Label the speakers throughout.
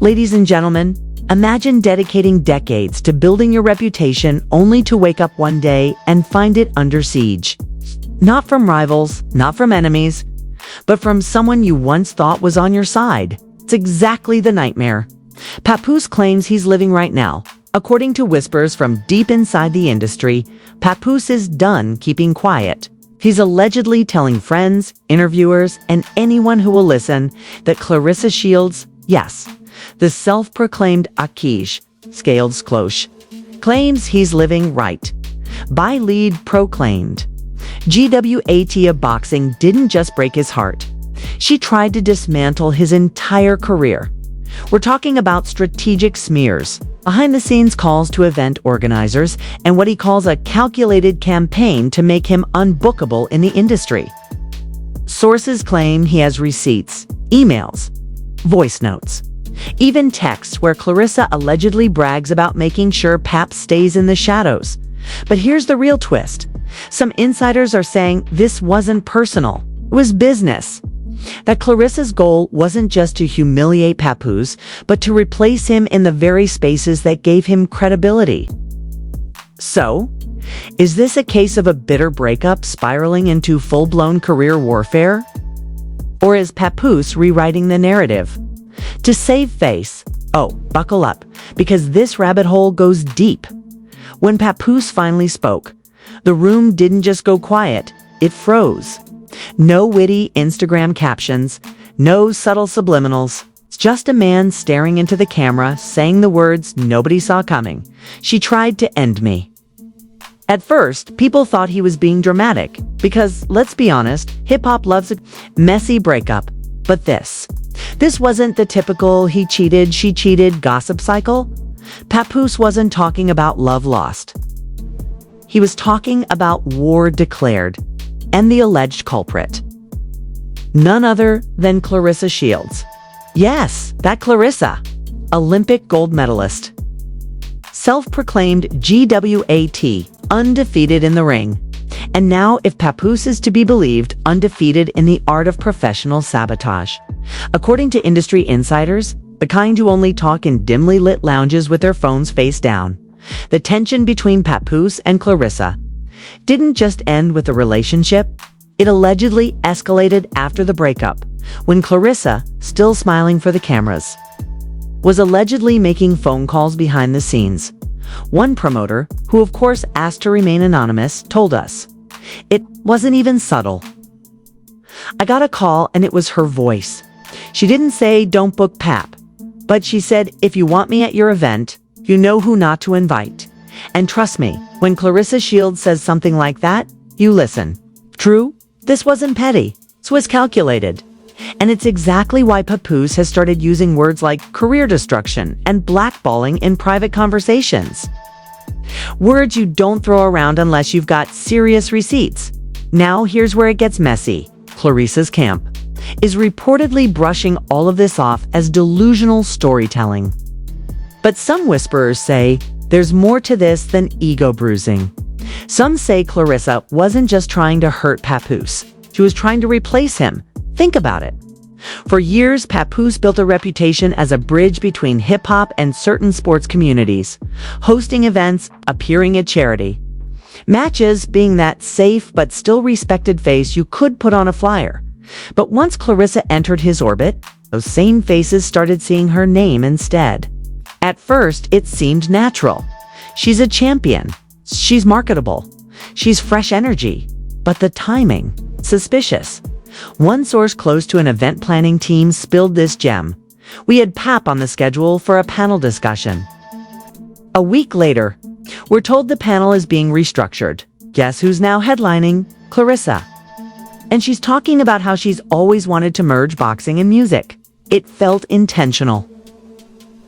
Speaker 1: Ladies and gentlemen, imagine dedicating decades to building your reputation only to wake up one day and find it under siege. Not from rivals, not from enemies, but from someone you once thought was on your side. It's exactly the nightmare Papoose claims he's living right now. According to whispers from deep inside the industry, Papoose is done keeping quiet. He's allegedly telling friends, interviewers, and anyone who will listen that Claressa Shields, yes, the self-proclaimed Akish, Scales Cloche, claims he's living right. By lead proclaimed. GWAT of boxing didn't just break his heart. She tried to dismantle his entire career. We're talking about strategic smears, behind-the-scenes calls to event organizers, and what he calls a calculated campaign to make him unbookable in the industry. Sources claim he has receipts, emails, voice notes, even texts where Claressa allegedly brags about making sure Pap stays in the shadows. But here's the real twist. Some insiders are saying this wasn't personal, it was business. That Claressa's goal wasn't just to humiliate Papoose, but to replace him in the very spaces that gave him credibility. So, is this a case of a bitter breakup spiraling into full-blown career warfare? Or is Papoose rewriting the narrative? To save face, buckle up, because this rabbit hole goes deep. When Papoose finally spoke, the room didn't just go quiet, it froze. No witty Instagram captions, no subtle subliminals. It's just a man staring into the camera, saying the words nobody saw coming. She tried to end me. At first, people thought he was being dramatic, because, let's be honest, hip-hop loves a messy breakup. But this wasn't the typical he cheated, she cheated gossip cycle. Papoose wasn't talking about love lost. He was talking about war declared, and the alleged culprit. None other than Claressa Shields. Yes, that Claressa, Olympic gold medalist. Self-proclaimed GWAT, undefeated in the ring. And now, if Papoose is to be believed, undefeated in the art of professional sabotage. According to industry insiders, the kind who only talk in dimly lit lounges with their phones face down, the tension between Papoose and Claressa didn't just end with the relationship, it allegedly escalated after the breakup, when Claressa, still smiling for the cameras, was allegedly making phone calls behind the scenes. One promoter, who of course asked to remain anonymous, told us, "It wasn't even subtle. I got a call and it was her voice. She didn't say, 'Don't book Pap,' but she said, 'If you want me at your event, you know who not to invite.' And trust me, when Claressa Shields says something like that, you listen. True, this wasn't petty, this was calculated. And it's exactly why Papoose has started using words like career destruction and blackballing in private conversations. Words you don't throw around unless you've got serious receipts. Now here's where it gets messy. Claressa's camp is reportedly brushing all of this off as delusional storytelling. But some whisperers say there's more to this than ego bruising. Some say Claressa wasn't just trying to hurt Papoose. She was trying to replace him. Think about it. For years, Papoose built a reputation as a bridge between hip-hop and certain sports communities, hosting events, appearing at charity matches, being that safe but still respected face you could put on a flyer. But once Claressa entered his orbit, those same faces started seeing her name instead. At first, it seemed natural. She's a champion. She's marketable. She's fresh energy. But the timing, suspicious. One source close to an event planning team spilled this gem. We had Pap on the schedule for a panel discussion. A week later, we're told the panel is being restructured. Guess who's now headlining? Claressa. And she's talking about how she's always wanted to merge boxing and music. It felt intentional.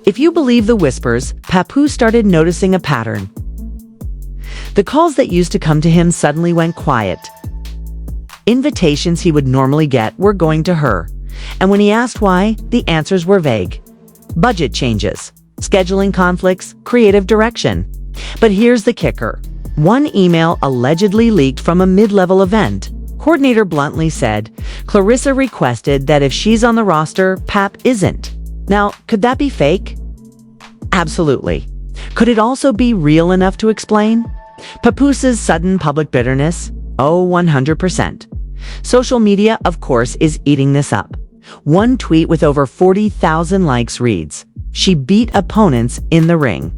Speaker 1: If you believe the whispers, Papoose started noticing a pattern. The calls that used to come to him suddenly went quiet. Invitations he would normally get were going to her. And when he asked why, the answers were vague. Budget changes, scheduling conflicts, creative direction. But here's the kicker. One email allegedly leaked from a mid-level event. Coordinator bluntly said, Claressa requested that if she's on the roster, Pap isn't. Now, could that be fake? Absolutely. Could it also be real enough to explain? Papoose's sudden public bitterness? Oh, 100%. Social media, of course, is eating this up. One tweet with over 40,000 likes reads, "She beat opponents in the ring.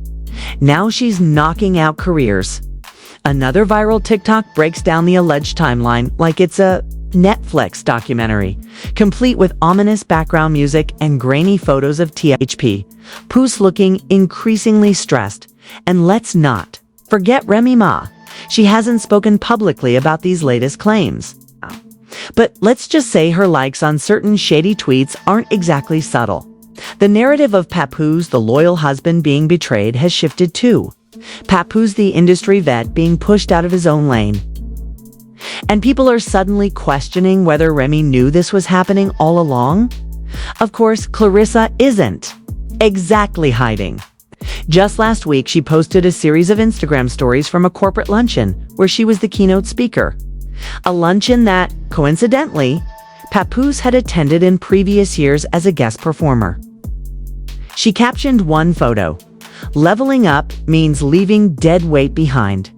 Speaker 1: Now she's knocking out careers." Another viral TikTok breaks down the alleged timeline like it's a Netflix documentary, complete with ominous background music and grainy photos of THP, Papoose looking increasingly stressed. And let's not forget Remy Ma. She hasn't spoken publicly about these latest claims. But let's just say her likes on certain shady tweets aren't exactly subtle. The narrative of Papoose, the loyal husband, being betrayed has shifted too. Papoose, the industry vet, being pushed out of his own lane. And people are suddenly questioning whether Remy knew this was happening all along. Of course, Claressa isn't exactly hiding. Just last week, she posted a series of Instagram stories from a corporate luncheon where she was the keynote speaker. A luncheon that, coincidentally, Papoose had attended in previous years as a guest performer. She captioned one photo, "Leveling up means leaving dead weight behind."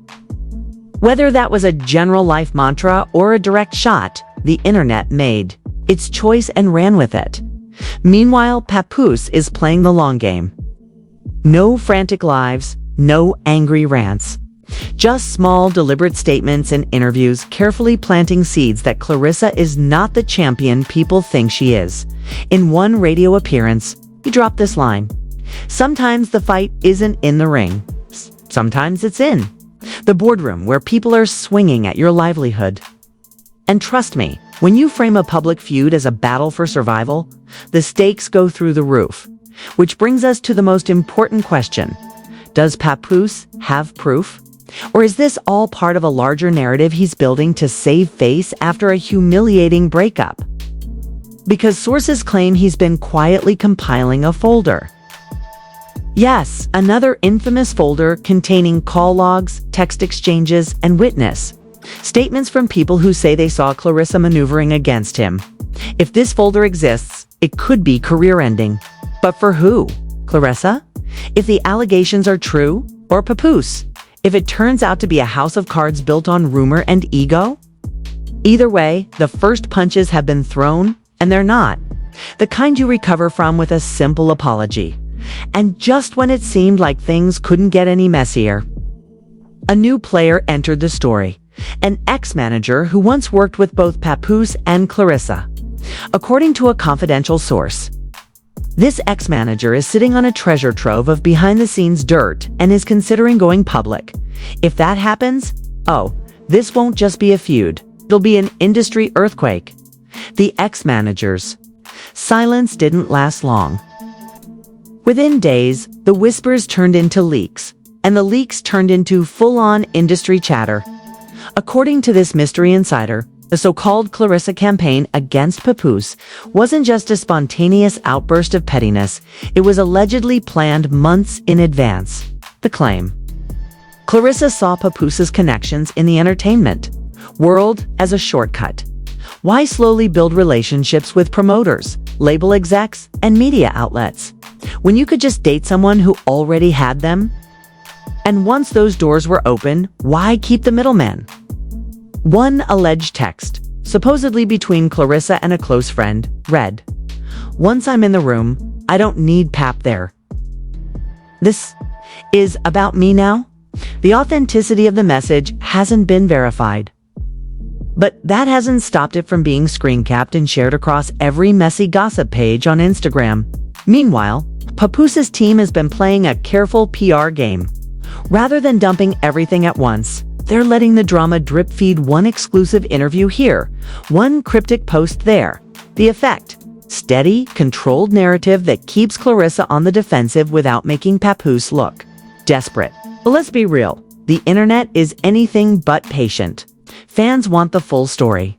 Speaker 1: Whether that was a general life mantra or a direct shot, the internet made its choice and ran with it. Meanwhile, Papoose is playing the long game. No frantic lives, no angry rants. Just small, deliberate statements and interviews, carefully planting seeds that Claressa is not the champion people think she is. In one radio appearance, he dropped this line, "Sometimes the fight isn't in the ring. Sometimes it's in the boardroom where people are swinging at your livelihood." And trust me, when you frame a public feud as a battle for survival, the stakes go through the roof. Which brings us to the most important question. Does Papoose have proof? Or is this all part of a larger narrative he's building to save face after a humiliating breakup? Because sources claim he's been quietly compiling a folder. Yes, another infamous folder containing call logs, text exchanges, and witness statements from people who say they saw Claressa maneuvering against him. If this folder exists, it could be career-ending. But for who? Claressa? If the allegations are true? Or Papoose? If it turns out to be a house of cards built on rumor and ego? Either way, the first punches have been thrown, and they're not the kind you recover from with a simple apology. And just when it seemed like things couldn't get any messier, a new player entered the story. An ex-manager who once worked with both Papoose and Claressa. According to a confidential source, this ex-manager is sitting on a treasure trove of behind-the-scenes dirt and is considering going public. If that happens, this won't just be a feud. It'll be an industry earthquake. The ex-manager's silence didn't last long. Within days, the whispers turned into leaks, and the leaks turned into full-on industry chatter. According to this mystery insider, the so-called Claressa campaign against Papoose wasn't just a spontaneous outburst of pettiness, it was allegedly planned months in advance. The claim. Claressa saw Papoose's connections in the entertainment world as a shortcut. Why slowly build relationships with promoters, label execs, and media outlets, when you could just date someone who already had them? And once those doors were open, why keep the middleman? One alleged text, supposedly between Claressa and a close friend, read, "Once I'm in the room, I don't need Pap there. This is about me now." The authenticity of the message hasn't been verified. But that hasn't stopped it from being screen-capped and shared across every messy gossip page on Instagram. Meanwhile, Papoose's team has been playing a careful PR game. Rather than dumping everything at once, they're letting the drama drip feed, one exclusive interview here, one cryptic post there. The effect: steady, controlled narrative that keeps Claressa on the defensive without making Papoose look desperate. But let's be real, the internet is anything but patient. Fans want the full story.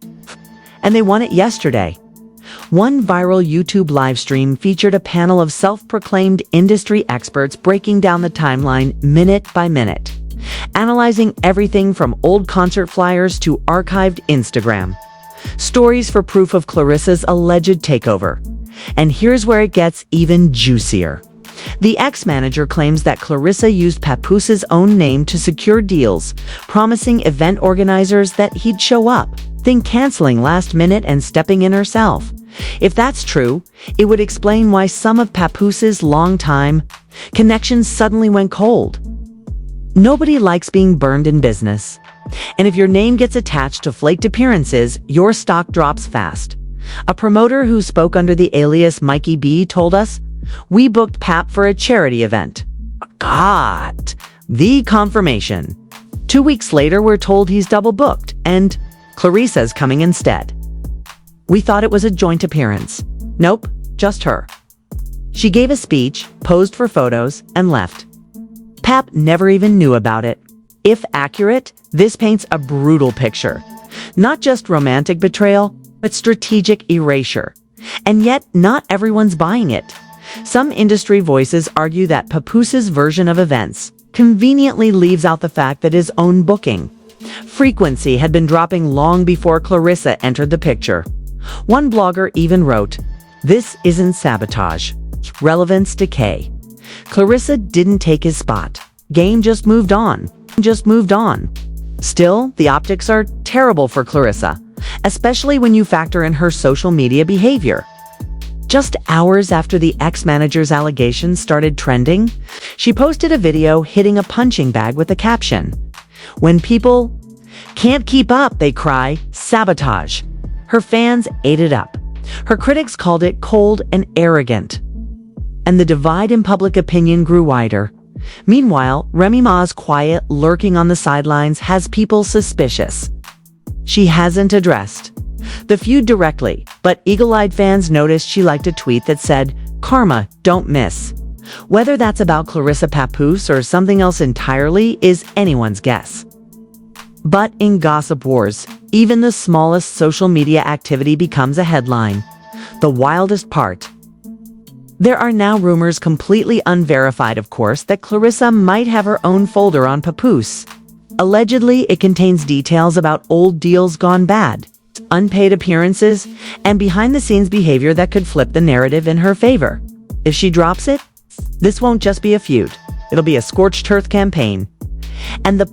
Speaker 1: And they want it yesterday. One viral YouTube livestream featured a panel of self-proclaimed industry experts breaking down the timeline minute by minute, analyzing everything from old concert flyers to archived Instagram stories for proof of Claressa's alleged takeover. And here's where it gets even juicier. The ex-manager claims that Claressa used Papoose's own name to secure deals, promising event organizers that he'd show up, then canceling last minute and stepping in herself. If that's true, it would explain why some of Papoose's long-time connections suddenly went cold. Nobody likes being burned in business. And if your name gets attached to flaked appearances, your stock drops fast. A promoter who spoke under the alias Mikey B told us, "We booked Pap for a charity event." God, the confirmation. 2 weeks later, we're told he's double booked and Claressa's coming instead. We thought it was a joint appearance. Nope, just her. She gave a speech, posed for photos, and left. Pap never even knew about it. If accurate, this paints a brutal picture. Not just romantic betrayal, but strategic erasure. And yet, not everyone's buying it. Some industry voices argue that Papoose's version of events conveniently leaves out the fact that his own booking frequency had been dropping long before Claressa entered the picture. One blogger even wrote, "This isn't sabotage. Relevance decay." Claressa didn't take his spot. Game just moved on. Still, the optics are terrible for Claressa, especially when you factor in her social media behavior. Just hours after the ex-manager's allegations started trending, she posted a video hitting a punching bag with a caption, "When people can't keep up, they cry, sabotage." Her fans ate it up. Her critics called it cold and arrogant. And the divide in public opinion grew wider. Meanwhile, Remy Ma's quiet, lurking on the sidelines has people suspicious. She hasn't addressed the feud directly, but eagle-eyed fans noticed she liked a tweet that said, "Karma, don't miss." Whether that's about Claressa Papoose or something else entirely is anyone's guess. But in gossip wars, even the smallest social media activity becomes a headline. The wildest part. There are now rumors, completely unverified of course, that Claressa might have her own folder on Papoose. Allegedly, it contains details about old deals gone bad, unpaid appearances, and behind-the-scenes behavior that could flip the narrative in her favor. If she drops it, this won't just be a feud. It'll be a scorched earth campaign. And the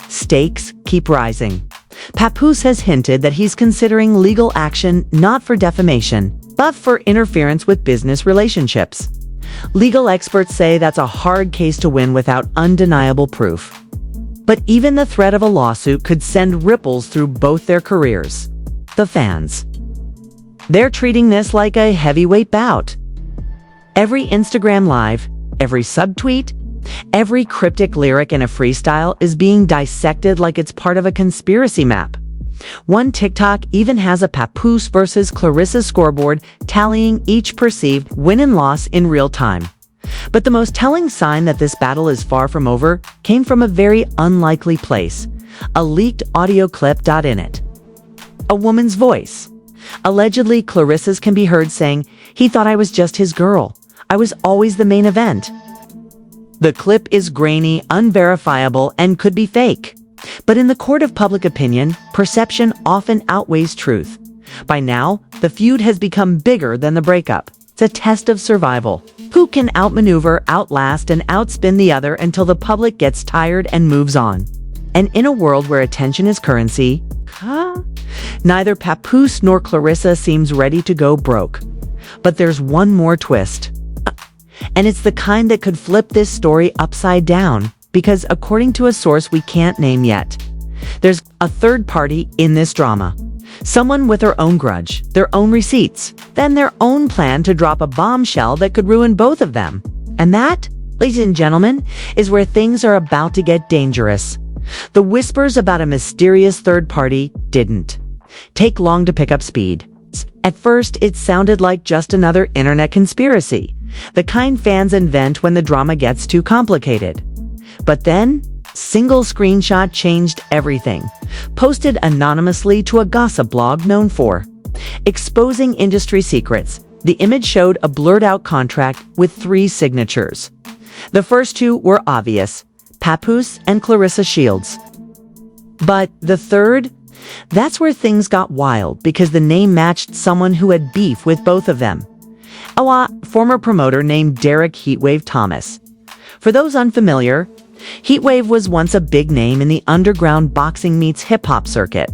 Speaker 1: stakes keep rising. Papoose has hinted that he's considering legal action not for defamation, but for interference with business relationships. Legal experts say that's a hard case to win without undeniable proof. But even the threat of a lawsuit could send ripples through both their careers. The fans. They're treating this like a heavyweight bout. Every Instagram Live, every subtweet, every cryptic lyric in a freestyle is being dissected like it's part of a conspiracy map. One TikTok even has a Papoose versus Claressa scoreboard tallying each perceived win and loss in real time. But the most telling sign that this battle is far from over came from a very unlikely place, a leaked audio clip. In it, a woman's voice. Allegedly, Claressa's can be heard saying, "He thought I was just his girl. I was always the main event." The clip is grainy, unverifiable, and could be fake. But in the court of public opinion, perception often outweighs truth. By now, the feud has become bigger than the breakup. It's a test of survival. Who can outmaneuver, outlast, and outspin the other until the public gets tired and moves on? And in a world where attention is currency, neither Papoose nor Claressa seems ready to go broke. But there's one more twist. And it's the kind that could flip this story upside down, because according to a source we can't name yet, there's a third party in this drama. Someone with their own grudge, their own receipts, then their own plan to drop a bombshell that could ruin both of them. And that, ladies and gentlemen, is where things are about to get dangerous. The whispers about a mysterious third party didn't take long to pick up speed. At first, it sounded like just another internet conspiracy, the kind fans invent when the drama gets too complicated. But then, single screenshot changed everything, posted anonymously to a gossip blog known for exposing industry secrets. The image showed a blurred-out contract with 3 signatures. The first 2 were obvious, Papoose and Claressa Shields. But the third? That's where things got wild, because the name matched someone who had beef with both of them. A former promoter named Derek Heatwave Thomas. For those unfamiliar, Heatwave was once a big name in the underground boxing meets hip-hop circuit.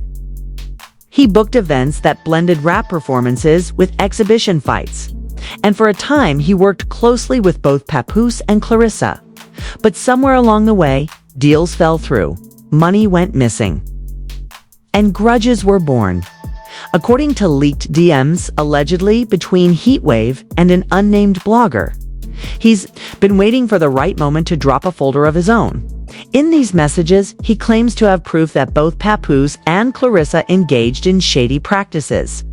Speaker 1: He booked events that blended rap performances with exhibition fights. And for a time, he worked closely with both Papoose and Claressa. But somewhere along the way, deals fell through, money went missing, and grudges were born. According to leaked DMs, allegedly between Heatwave and an unnamed blogger. He's been waiting for the right moment to drop a folder of his own. In these messages, he claims to have proof that both Papoose and Claressa engaged in shady practices.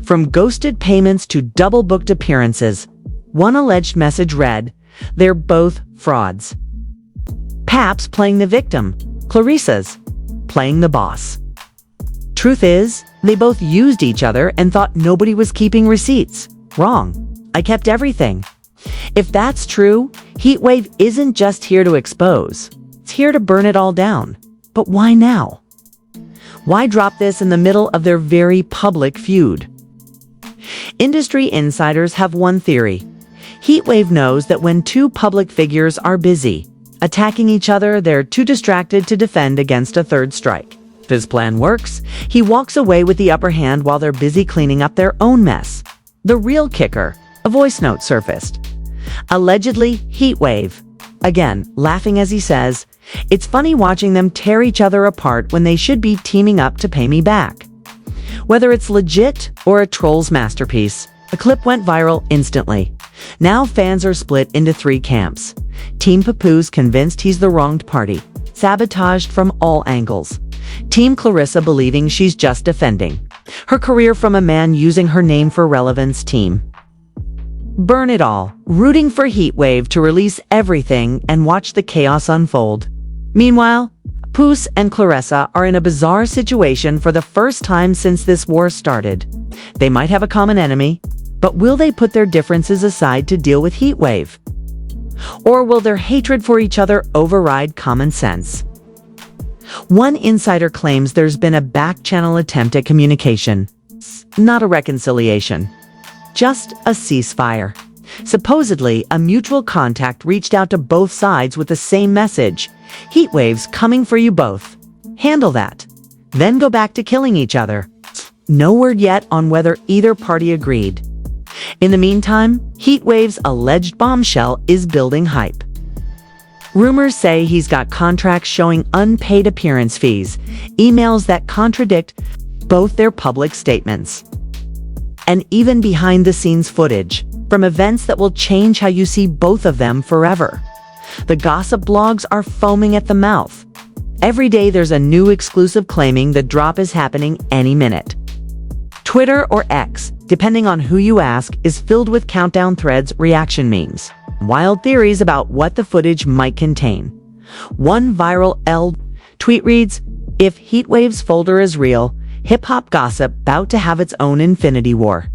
Speaker 1: From ghosted payments to double-booked appearances, one alleged message read, "They're both frauds." Paps playing the victim, Claressa's playing the boss. Truth is, they both used each other and thought nobody was keeping receipts. Wrong. I kept everything. If that's true, Heatwave isn't just here to expose. It's here to burn it all down. But why now? Why drop this in the middle of their very public feud? Industry insiders have one theory. Heatwave knows that when two public figures are busy attacking each other, they're too distracted to defend against a third strike. If his plan works, he walks away with the upper hand while they're busy cleaning up their own mess. The real kicker, a voice note surfaced. Allegedly, Heatwave, again, laughing as he says, "It's funny watching them tear each other apart when they should be teaming up to pay me back." Whether it's legit or a troll's masterpiece, the clip went viral instantly. Now fans are split into three camps. Team Papoose convinced he's the wronged party, sabotaged from all angles. Team Claressa believing she's just defending her career from a man using her name for relevance. Team Burn It All, rooting for Heatwave to release everything and watch the chaos unfold. Meanwhile, Papoose and Claressa are in a bizarre situation for the first time since this war started. They might have a common enemy, but will they put their differences aside to deal with Heatwave? Or will their hatred for each other override common sense? One insider claims there's been a back-channel attempt at communication. Not a reconciliation. Just a ceasefire. Supposedly, a mutual contact reached out to both sides with the same message. Heatwave's coming for you both. Handle that. Then go back to killing each other. No word yet on whether either party agreed. In the meantime, Heatwave's alleged bombshell is building hype. Rumors say he's got contracts showing unpaid appearance fees, emails that contradict both their public statements, and even behind-the-scenes footage from events that will change how you see both of them forever. The gossip blogs are foaming at the mouth. Every day there's a new exclusive claiming the drop is happening any minute. Twitter or X, depending on who you ask, is filled with countdown threads, reaction memes, wild theories about what the footage might contain. One viral tweet reads, "If Heatwave's folder is real, hip-hop gossip bout to have its own infinity war."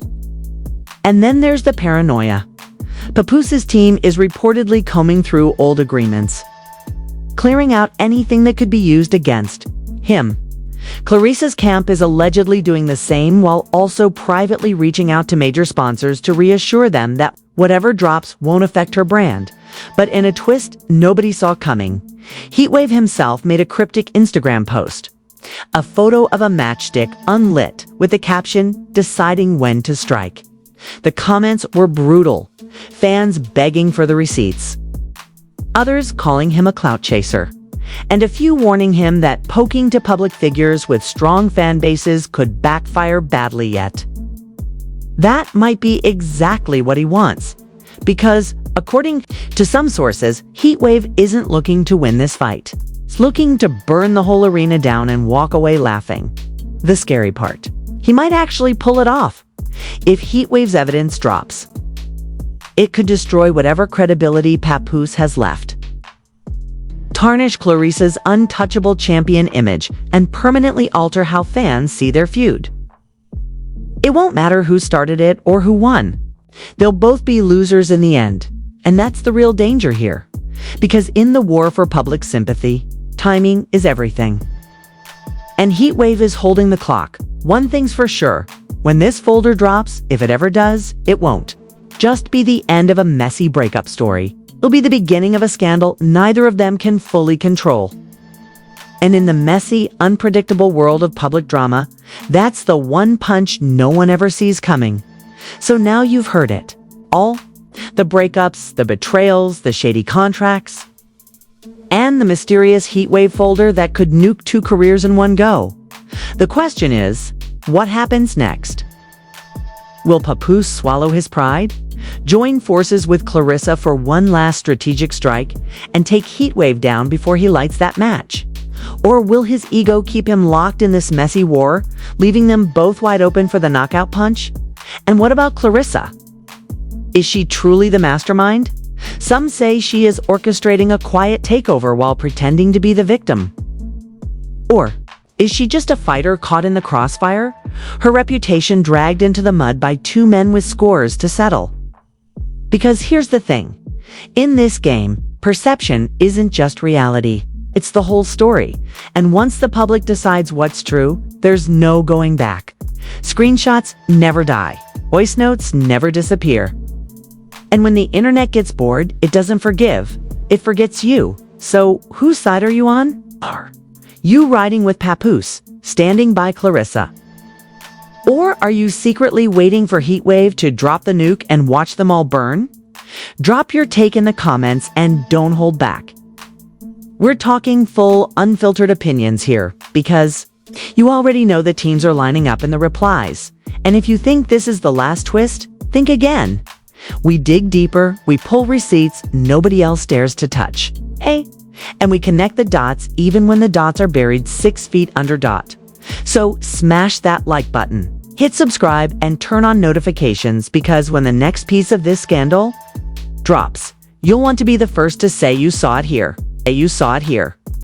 Speaker 1: And then there's the paranoia. Papoose's team is reportedly combing through old agreements, clearing out anything that could be used against him. Claressa's camp is allegedly doing the same while also privately reaching out to major sponsors to reassure them that whatever drops won't affect her brand. But in a twist nobody saw coming, Heatwave himself made a cryptic Instagram post. A photo of a matchstick unlit with the caption, "Deciding when to strike." The comments were brutal, fans begging for the receipts, others calling him a clout chaser, and a few warning him that poking to public figures with strong fan bases could backfire badly yet. That might be exactly what he wants, because, according to some sources, Heatwave isn't looking to win this fight. He's looking to burn the whole arena down and walk away laughing. The scary part, he might actually pull it off. If Heatwave's evidence drops, it could destroy whatever credibility Papoose has left, tarnish Claressa's untouchable champion image, and permanently alter how fans see their feud. It won't matter who started it or who won. They'll both be losers in the end. And that's the real danger here. Because in the war for public sympathy, timing is everything. And Heatwave is holding the clock. One thing's for sure, When this folder drops, if it ever does, it won't just be the end of a messy breakup story. It'll be the beginning of a scandal neither of them can fully control. And in the messy, unpredictable world of public drama, that's the one punch no one ever sees coming. So now you've heard it. All the breakups, the betrayals, the shady contracts, and the mysterious heatwave folder that could nuke 2 careers in one go. The question is, what happens next? Will Papoose swallow his pride, join forces with Claressa for one last strategic strike, and take Heatwave down before he lights that match? Or will his ego keep him locked in this messy war, leaving them both wide open for the knockout punch? And what about Claressa? Is she truly the mastermind? Some say she is orchestrating a quiet takeover while pretending to be the victim. Or is she just a fighter caught in the crossfire, her reputation dragged into the mud by 2 men with scores to settle? Because here's the thing. In this game, perception isn't just reality. It's the whole story. And once the public decides what's true, there's no going back. Screenshots never die. Voice notes never disappear. And when the internet gets bored, it doesn't forgive. It forgets you. So whose side are you on? Are you riding with Papoose, standing by Claressa? Or are you secretly waiting for Heatwave to drop the nuke and watch them all burn? Drop your take in the comments and don't hold back. We're talking full, unfiltered opinions here because you already know the teams are lining up in the replies. And if you think this is the last twist, think again. We dig deeper, we pull receipts nobody else dares to touch. Hey, and we connect the dots even when the dots are buried 6 feet under dot. So smash that like button, hit subscribe, and turn on notifications because when the next piece of this scandal drops, you'll want to be the first to say you saw it here. You saw it here.